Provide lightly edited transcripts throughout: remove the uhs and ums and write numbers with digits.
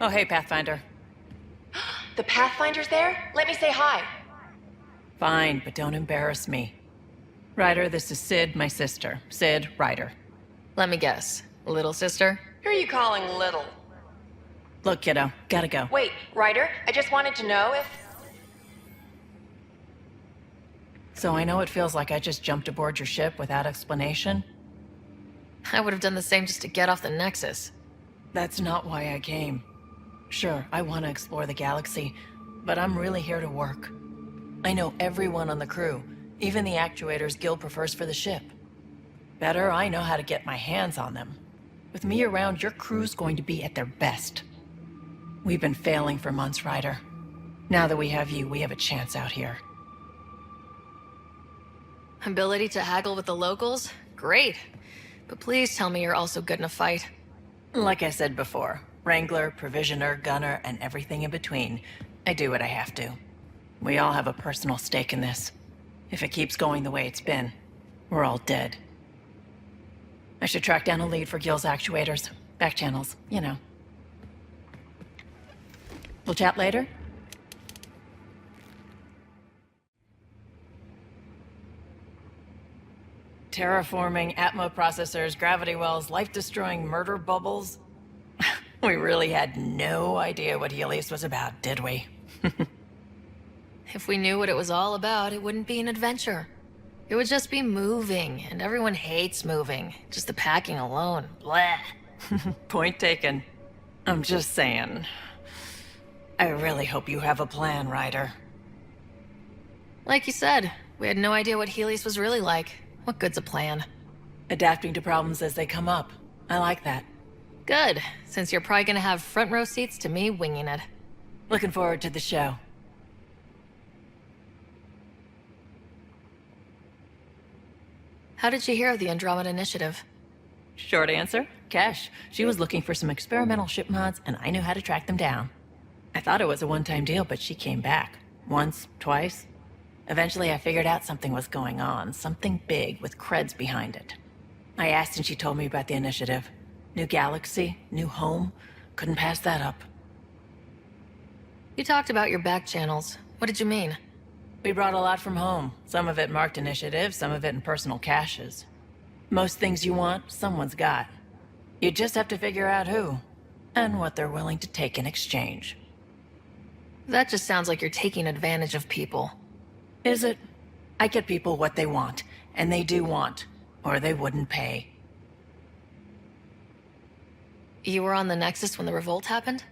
Oh, hey, Pathfinder. The Pathfinder's there? Let me say hi. Fine, but don't embarrass me. Ryder, this is Sid, my sister. Sid, Ryder. Let me guess. Little sister? Who are you calling little? Look, kiddo, gotta go. Wait, Ryder, I just wanted to know if... So I know it feels like I just jumped aboard your ship without explanation. I would have done the same just to get off the Nexus. That's not why I came. Sure, I want to explore the galaxy, but I'm really here to work. I know everyone on the crew, even the actuators Gil prefers for the ship. Better, I know how to get my hands on them. With me around, your crew's going to be at their best. We've been failing for months, Ryder. Now that we have you, we have a chance out here. Ability to haggle with the locals? Great. But please tell me you're also good in a fight. Like I said before, Wrangler, Provisioner, Gunner, and everything in between. I do what I have to. We all have a personal stake in this. If it keeps going the way it's been, we're all dead. I should track down a lead for Gil's actuators. Back channels, you know. We'll chat later? Terraforming, Atmo processors, gravity wells, life-destroying murder bubbles. We really had no idea what Helios was about, did we? If we knew what it was all about, it wouldn't be an adventure. It would just be moving, and everyone hates moving. Just the packing alone. Blah. Point taken. I'm just saying. I really hope you have a plan, Ryder. Like you said, we had no idea what Helios was really like. What good's a plan? Adapting to problems as they come up. I like that. Good, since you're probably gonna have front row seats to me winging it. Looking forward to the show. How did you hear of the Andromeda Initiative? Short answer, Cash. She was looking for some experimental ship mods, and I knew how to track them down. I thought it was a one-time deal, but she came back. Once, twice. Eventually, I figured out something was going on, something big with creds behind it. I asked and she told me about the initiative. New galaxy, new home. Couldn't pass that up. You talked about your back channels. What did you mean? We brought a lot from home. Some of it marked initiative, some of it in personal caches. Most things you want, someone's got. You just have to figure out who, and what they're willing to take in exchange. That just sounds like you're taking advantage of people. Is it? I get people what they want, and they do want, or they wouldn't pay. You were on the Nexus when the revolt happened?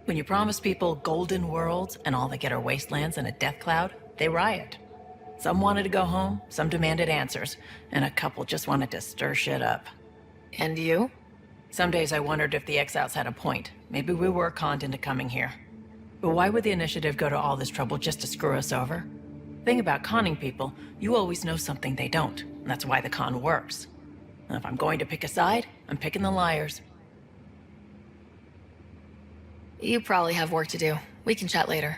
When you promise people golden worlds and all they get are wastelands and a death cloud, they riot. Some wanted to go home, some demanded answers, and a couple just wanted to stir shit up. And you? Some days I wondered if the exiles had a point. Maybe we were conned into coming here. But why would the initiative go to all this trouble just to screw us over? Thing about conning people, you always know something they don't, and that's why the con works. And if I'm going to pick a side, I'm picking the liars. You probably have work to do. We can chat later.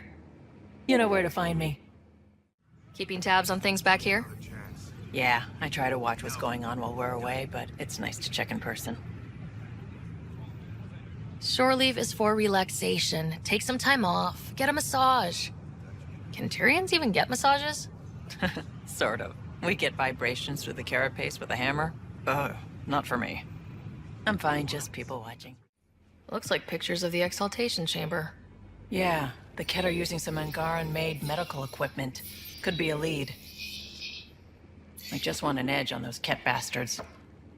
You know where to find me. Keeping tabs on things back here? Yeah, I try to watch what's going on while we're away, but it's nice to check in person. Shore leave is for relaxation. Take some time off. Get a massage. Can Tyrians even get massages? Sort of. We get vibrations through the carapace with a hammer. Ugh, not for me. I'm fine, just people watching. Looks like pictures of the exaltation chamber. Yeah, the Ket are using some Angaran-made medical equipment. Could be a lead. I just want an edge on those Ket bastards.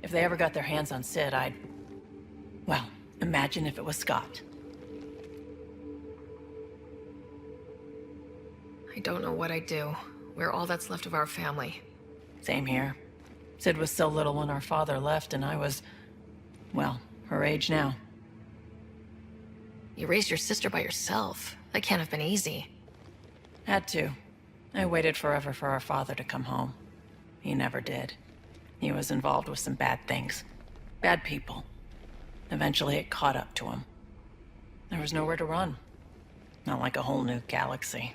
If they ever got their hands on Sid, I'd... Well, imagine if it was Scott. I don't know what I'd do. We're all that's left of our family. Same here. Sid was so little when our father left, and I was... well, her age now. You raised your sister by yourself. That can't have been easy. Had to. I waited forever for our father to come home. He never did. He was involved with some bad things. Bad people. Eventually it caught up to him. There was nowhere to run. Not like a whole new galaxy.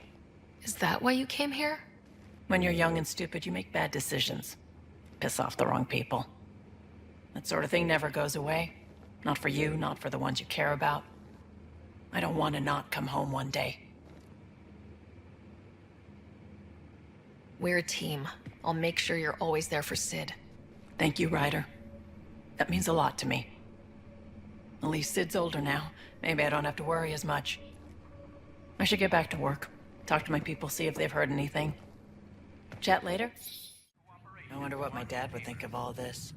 Is that why you came here? When you're young and stupid, you make bad decisions. Piss off the wrong people. That sort of thing never goes away. Not for you, not for the ones you care about. I don't want to not come home one day. We're a team. I'll make sure you're always there for Sid. Thank you, Ryder. That means a lot to me. At least Sid's older now. Maybe I don't have to worry as much. I should get back to work. Talk to my people, see if they've heard anything. Chat later? I wonder what my dad would think of all this.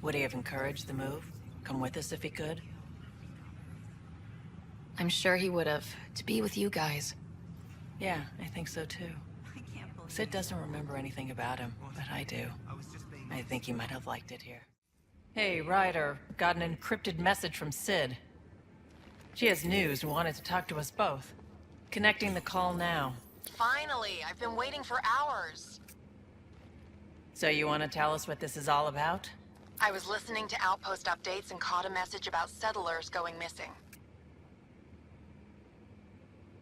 Would he have encouraged the move? Come with us if he could? I'm sure he would have, to be with you guys. Yeah, I think so too. Sid doesn't remember anything about him, but I do. I think he might have liked it here. Hey, Ryder, got an encrypted message from Sid. She has news and wanted to talk to us both. Connecting the call now. Finally, I've been waiting for hours. So you want to tell us what this is all about? I was listening to Outpost updates and caught a message about settlers going missing.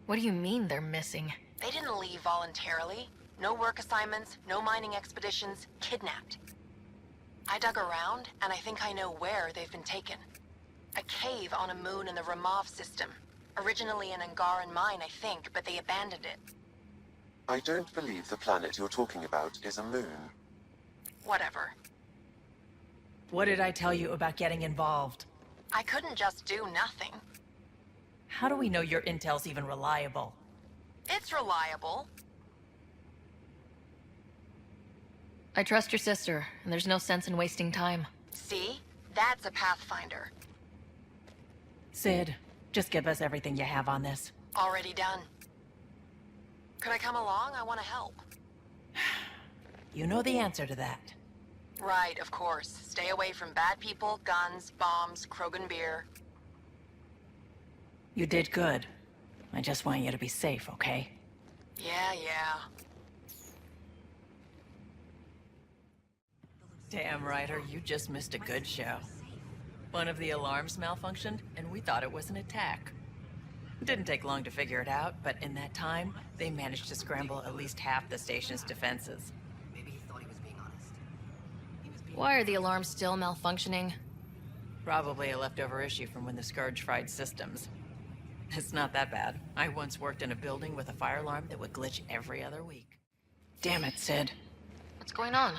What do you mean they're missing? They didn't leave voluntarily. No work assignments, no mining expeditions, kidnapped. I dug around, and I think I know where they've been taken. A cave on a moon in the Ramov system. Originally an Angaran mine, I think, but they abandoned it. I don't believe the planet you're talking about is a moon. Whatever. What did I tell you about getting involved? I couldn't just do nothing. How do we know your intel's even reliable? It's reliable. I trust your sister, and there's no sense in wasting time. See? That's a Pathfinder. Sid, just give us everything you have on this. Already done. Could I come along? I want to help. You know the answer to that. Right, of course. Stay away from bad people, guns, bombs, Krogan beer. You did good. I just want you to be safe, okay? Yeah. Damn, Ryder, you just missed a good show. One of the alarms malfunctioned, and we thought it was an attack. It didn't take long to figure it out, but in that time, they managed to scramble at least half the station's defenses. Why are the alarms still malfunctioning? Probably a leftover issue from when the Scourge fried systems. It's not that bad. I once worked in a building with a fire alarm that would glitch every other week. Damn it, Sid. What's going on?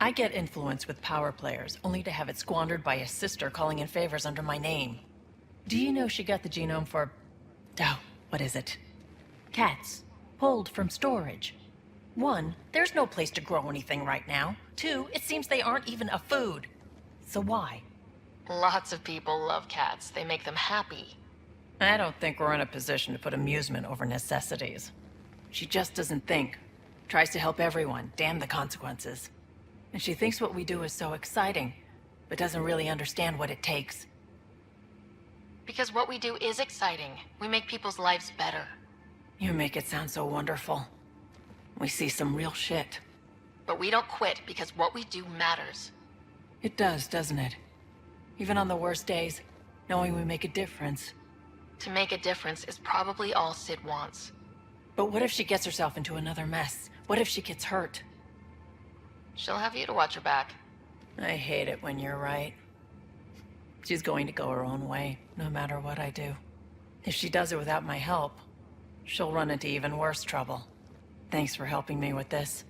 I get influence with power players, only to have it squandered by a sister calling in favors under my name. Do you know she got the genome for... oh, what is it? Cats. Pulled from storage. 1, there's no place to grow anything right now. 2, it seems they aren't even a food. So why? Lots of people love cats. They make them happy. I don't think we're in a position to put amusement over necessities. She just doesn't think. Tries to help everyone, damn the consequences. And she thinks what we do is so exciting, but doesn't really understand what it takes. Because what we do is exciting. We make people's lives better. You make it sound so wonderful. We see some real shit. But we don't quit because what we do matters. It does, doesn't it? Even on the worst days, knowing we make a difference. To make a difference is probably all Sid wants. But what if she gets herself into another mess? What if she gets hurt? She'll have you to watch her back. I hate it when you're right. She's going to go her own way, no matter what I do. If she does it without my help, she'll run into even worse trouble. Thanks for helping me with this.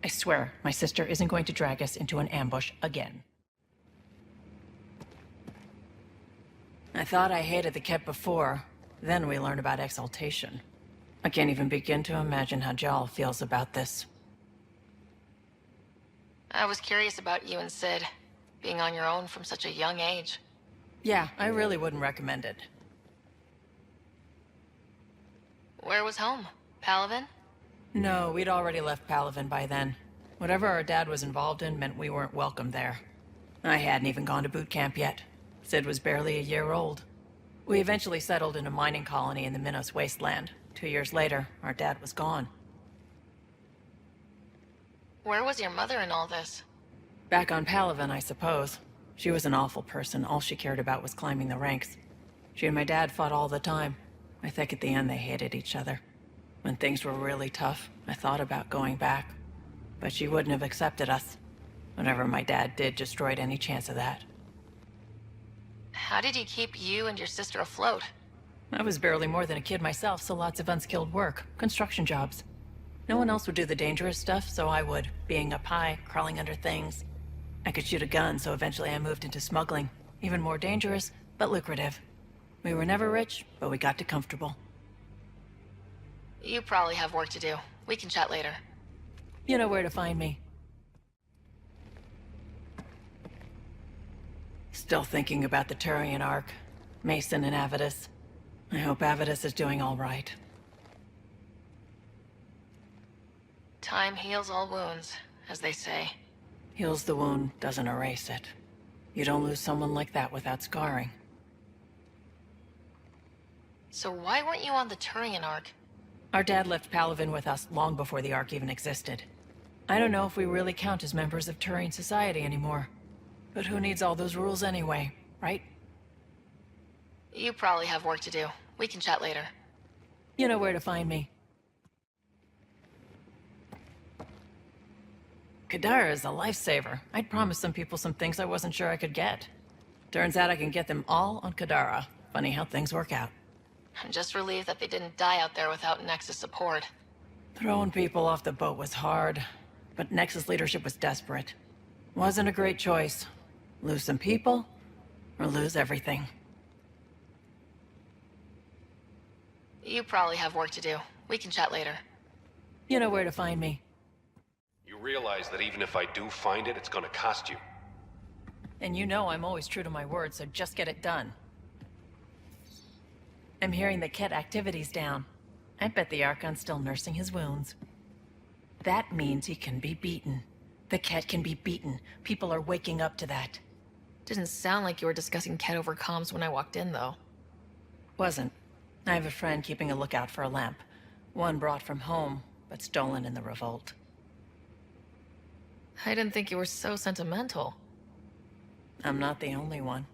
I swear, my sister isn't going to drag us into an ambush again. I thought I hated the Kett before. Then we learned about exaltation. I can't even begin to imagine how Jal feels about this. I was curious about you and Sid, being on your own from such a young age. Yeah, I really wouldn't recommend it. Where was home? Palaven? No, we'd already left Palaven by then. Whatever our dad was involved in meant we weren't welcome there. I hadn't even gone to boot camp yet. Sid was barely a year old. We eventually settled in a mining colony in the Minos wasteland. 2 years later, our dad was gone. Where was your mother in all this? Back on Palaven, I suppose. She was an awful person. All she cared about was climbing the ranks. She and my dad fought all the time. I think at the end they hated each other. When things were really tough, I thought about going back. But she wouldn't have accepted us. Whatever my dad did destroyed any chance of that. How did he keep you and your sister afloat? I was barely more than a kid myself, so lots of unskilled work, construction jobs. No one else would do the dangerous stuff, so I would, being up high, crawling under things. I could shoot a gun, so eventually I moved into smuggling. Even more dangerous, but lucrative. We were never rich, but we got to comfortable. You probably have work to do. We can chat later. You know where to find me. Still thinking about the Turian Ark. Mason and Avidus. I hope Avidus is doing all right. Time heals all wounds, as they say. Heals the wound, doesn't erase it. You don't lose someone like that without scarring. So why weren't you on the Turian Ark? Our dad left Palaven with us long before the Ark even existed. I don't know if we really count as members of Turian society anymore. But who needs all those rules anyway, right? You probably have work to do. We can chat later. You know where to find me. Kadara is a lifesaver. I'd promised some people some things I wasn't sure I could get. Turns out I can get them all on Kadara. Funny how things work out. I'm just relieved that they didn't die out there without Nexus support. Throwing people off the boat was hard, but Nexus leadership was desperate. Wasn't a great choice. Lose some people, or lose everything. You probably have work to do. We can chat later. You know where to find me. You realize that even if I do find it, it's gonna cost you. And you know I'm always true to my word, so just get it done. I'm hearing the Ket activity's down. I bet the Archon's still nursing his wounds. That means he can be beaten. The Ket can be beaten. People are waking up to that. Didn't sound like you were discussing Ket over comms when I walked in, though. Wasn't. I have a friend keeping a lookout for a lamp. One brought from home, but stolen in the revolt. I didn't think you were so sentimental. I'm not the only one.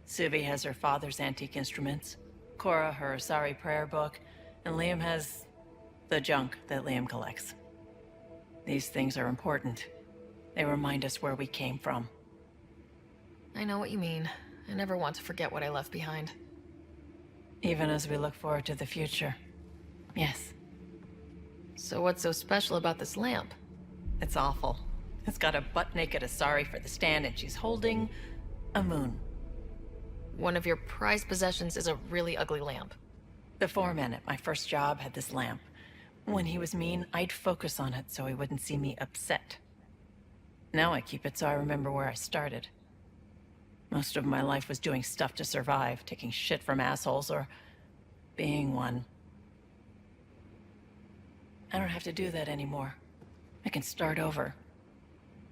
Suvi has her father's antique instruments, Cora her Asari prayer book, and Liam has the junk that Liam collects. These things are important. They remind us where we came from. I know what you mean. I never want to forget what I left behind. Even as we look forward to the future. Yes. So what's so special about this lamp? It's awful. It's got a butt-naked Asari for the stand, and she's holding a moon. One of your prized possessions is a really ugly lamp. The foreman at my first job had this lamp. When he was mean, I'd focus on it so he wouldn't see me upset. Now I keep it so I remember where I started. Most of my life was doing stuff to survive, taking shit from assholes, or being one. I don't have to do that anymore. I can start over.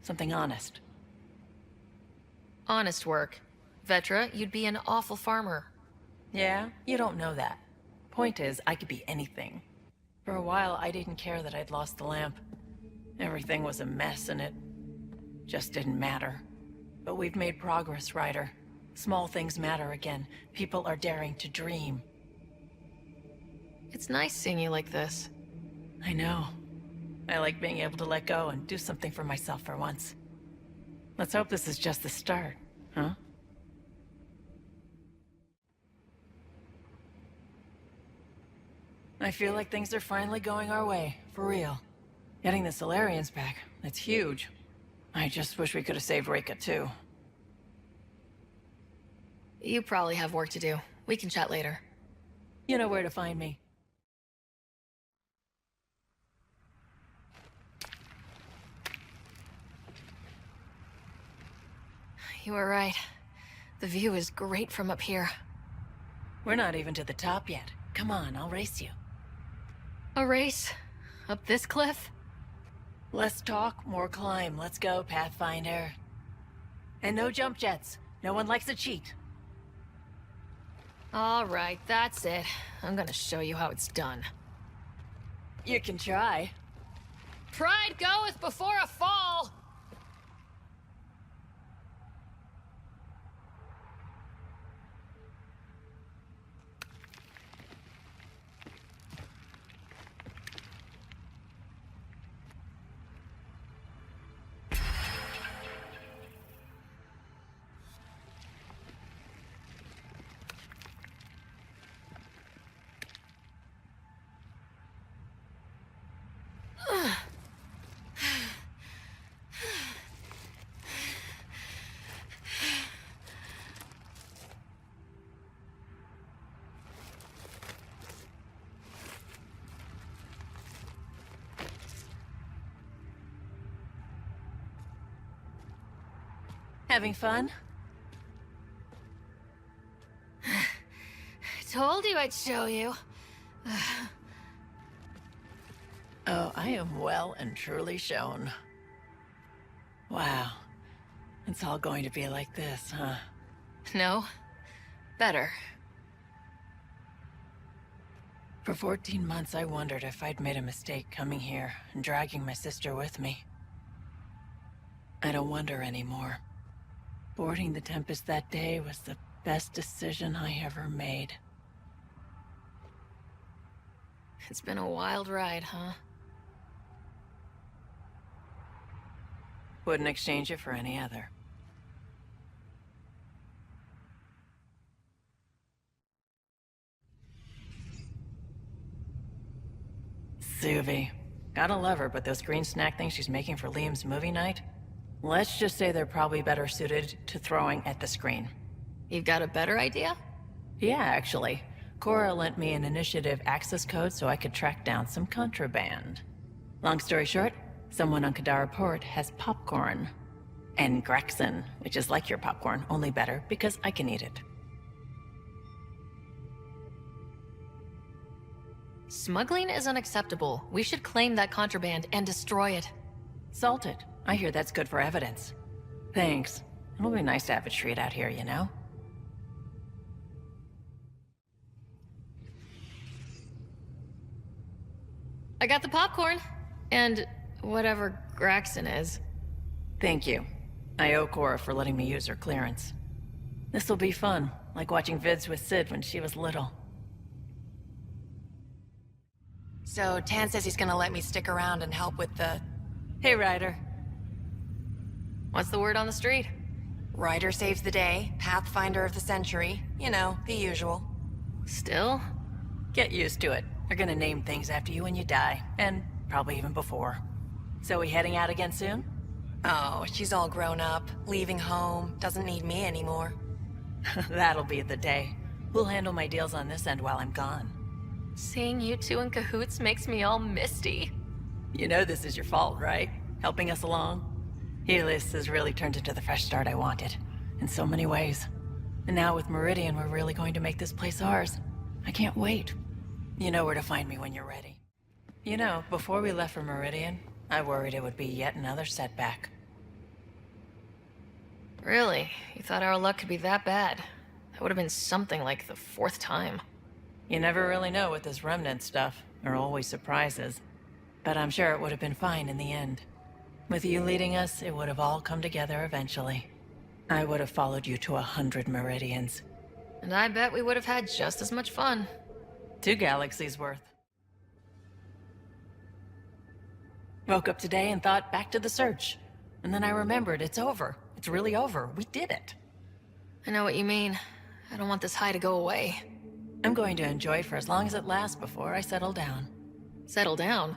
Something honest. Honest work. Vetra, you'd be an awful farmer. Yeah? You don't know that. Point is, I could be anything. For a while, I didn't care that I'd lost the lamp. Everything was a mess, and it just didn't matter. But we've made progress, Ryder. Small things matter again. People are daring to dream. It's nice seeing you like this. I know. I like being able to let go and do something for myself for once. Let's hope this is just the start, huh? I feel like things are finally going our way, for real. Getting the Solarians back, that's huge. I just wish we could have saved Reika too. You probably have work to do. We can chat later. You know where to find me. You were right. The view is great from up here. We're not even to the top yet. Come on, I'll race you. A race? Up this cliff? Less talk, more climb. Let's go, Pathfinder. And no jump jets. No one likes a cheat. All right, that's it. I'm gonna show you how it's done. You can try. Pride goeth before a fall! Having fun? I told you I'd show you. Oh, I am well and truly shown. Wow. It's all going to be like this, huh? No. Better. For 14 months, I wondered if I'd made a mistake coming here and dragging my sister with me. I don't wonder anymore. Boarding the Tempest that day was the best decision I ever made. It's been a wild ride, huh? Wouldn't exchange it for any other. Suvi. Gotta love her, but those green snack things she's making for Liam's movie night? Let's just say they're probably better suited to throwing at the screen. You've got a better idea? Yeah, actually. Cora lent me an initiative access code so I could track down some contraband. Long story short, someone on Kadara Port has popcorn. And Grexon, which is like your popcorn, only better because I can eat it. Smuggling is unacceptable. We should claim that contraband and destroy it. Salt it. I hear that's good for evidence. Thanks. It'll be nice to have a treat out here, you know? I got the popcorn. And whatever Graxon is. Thank you. I owe Cora for letting me use her clearance. This'll be fun, like watching vids with Sid when she was little. So, Tan says he's gonna let me stick around and help with the... Hey, Ryder. What's the word on the street? Ryder saves the day, Pathfinder of the century. You know, the usual. Still? Get used to it. They're gonna name things after you when you die, and probably even before. So we heading out again soon? Oh, she's all grown up, leaving home, doesn't need me anymore. That'll be the day. We'll handle my deals on this end while I'm gone. Seeing you two in cahoots makes me all misty. You know this is your fault, right? Helping us along? Helios has really turned into the fresh start I wanted, in so many ways. And now with Meridian, we're really going to make this place ours. I can't wait. You know where to find me when you're ready. You know, before we left for Meridian, I worried it would be yet another setback. Really? You thought our luck could be that bad? That would have been something like the 4th time. You never really know with this remnant stuff. There are always surprises. But I'm sure it would have been fine in the end. With you leading us, it would have all come together eventually. I would have followed you to 100 meridians. And I bet we would have had just as much fun. 2 galaxies worth. Woke up today and thought back to the search. And then I remembered it's over. It's really over. We did it. I know what you mean. I don't want this high to go away. I'm going to enjoy it for as long as it lasts before I settle down. Settle down?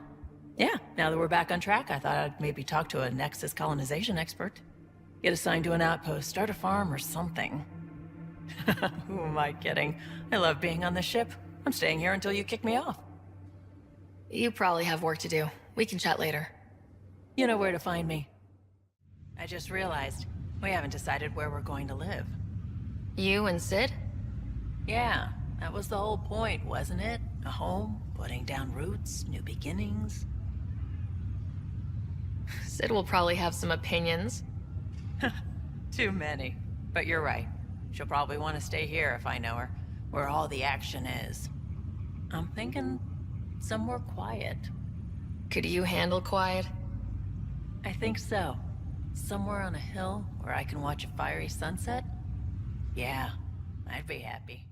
Yeah, now that we're back on track, I thought I'd maybe talk to a Nexus colonization expert. Get assigned to an outpost, start a farm or something. Who am I kidding? I love being on the ship. I'm staying here until you kick me off. You probably have work to do. We can chat later. You know where to find me. I just realized, we haven't decided where we're going to live. You and Sid? Yeah, that was the whole point, wasn't it? A home, putting down roots, new beginnings. Sid will probably have some opinions. Too many. But you're right. She'll probably want to stay here if I know her, where all the action is. I'm thinking somewhere quiet. Could you handle quiet? I think so. Somewhere on a hill where I can watch a fiery sunset? Yeah, I'd be happy.